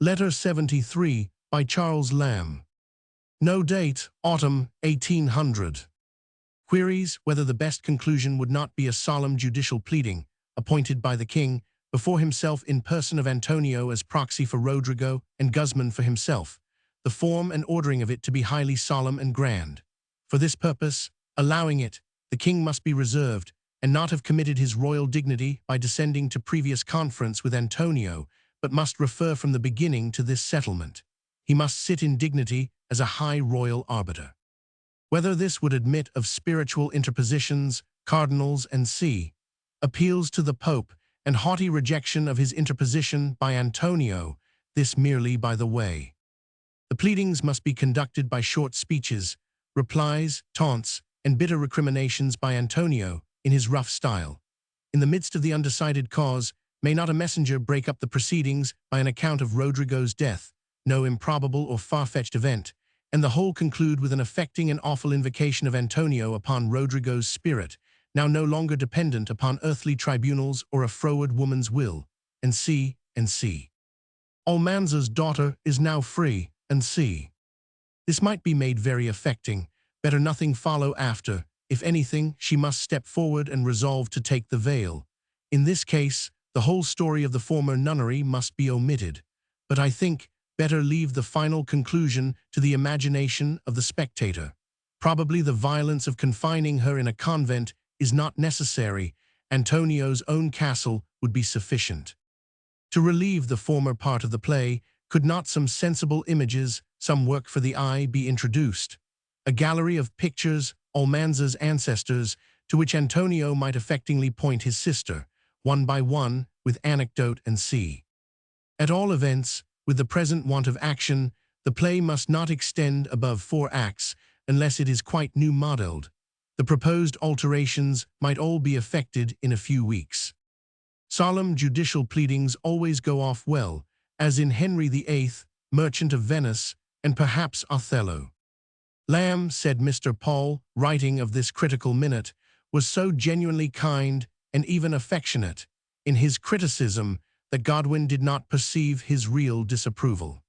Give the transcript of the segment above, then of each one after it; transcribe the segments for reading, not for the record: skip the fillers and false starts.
Letter 73 by Charles Lamb. No date, autumn 1800. Queries whether the best conclusion would not be a solemn judicial pleading, appointed by the king, before himself in person of Antonio as proxy for Rodrigo and Guzman for himself, the form and ordering of it to be highly solemn and grand. For this purpose, allowing it, the king must be reserved, and not have committed his royal dignity by descending to previous conference with Antonio, but must refer from the beginning to this settlement. He must sit in dignity as a high royal arbiter. Whether this would admit of spiritual interpositions, cardinals and see, appeals to the Pope, and haughty rejection of his interposition by Antonio, this merely by the way. The pleadings must be conducted by short speeches, replies, taunts, and bitter recriminations by Antonio, in his rough style. In the midst of the undecided cause, may not a messenger break up the proceedings by an account of Rodrigo's death, no improbable or far-fetched event, and the whole conclude with an affecting and awful invocation of Antonio upon Rodrigo's spirit, now no longer dependent upon earthly tribunals or a froward woman's will, and see. Almanza's daughter is now free, and see. This might be made very affecting, better nothing follow after, if anything, she must step forward and resolve to take the veil. In this case, the whole story of the former nunnery must be omitted, but I think better leave the final conclusion to the imagination of the spectator. Probably the violence of confining her in a convent is not necessary. Antonio's own castle would be sufficient. To relieve the former part of the play, could not some sensible images, some work for the eye be introduced? A gallery of pictures, Almanza's ancestors, to which Antonio might affectingly point his sister, one by one, with anecdote and see. At all events, with the present want of action, the play must not extend above 4 acts, unless it is quite new modelled. The proposed alterations might all be effected in a few weeks. Solemn judicial pleadings always go off well, as in Henry VIII, Merchant of Venice, and perhaps Othello. Lamb, said Mr. Paul, writing of this critical minute, was so genuinely kind and even affectionate in his criticism that Godwin did not perceive his real disapproval.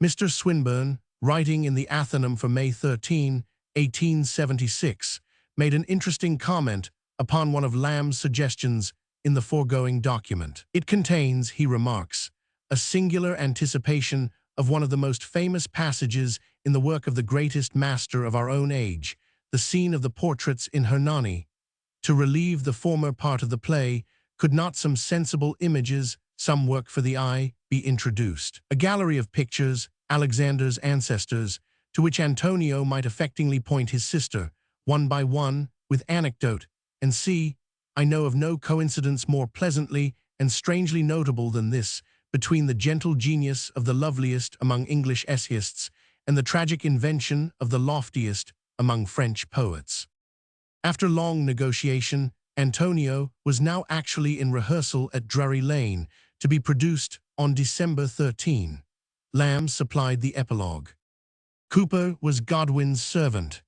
Mr. Swinburne, writing in the Athenaeum for May 13, 1876, made an interesting comment upon one of Lamb's suggestions in the foregoing document. It contains, he remarks, a singular anticipation of one of the most famous passages in the work of the greatest master of our own age, the scene of the portraits in Hernani. To relieve the former part of the play, could not some sensible images, some work for the eye, be introduced? A gallery of pictures, Alexander's ancestors, to which Antonio might affectingly point his sister, one by one, with anecdote, and see. I know of no coincidence more pleasantly and strangely notable than this, between the gentle genius of the loveliest among English essayists and the tragic invention of the loftiest among French poets. After long negotiation, Antonio was now actually in rehearsal at Drury Lane, to be produced on December 13. Lamb supplied the epilogue. Cooper was Godwin's servant.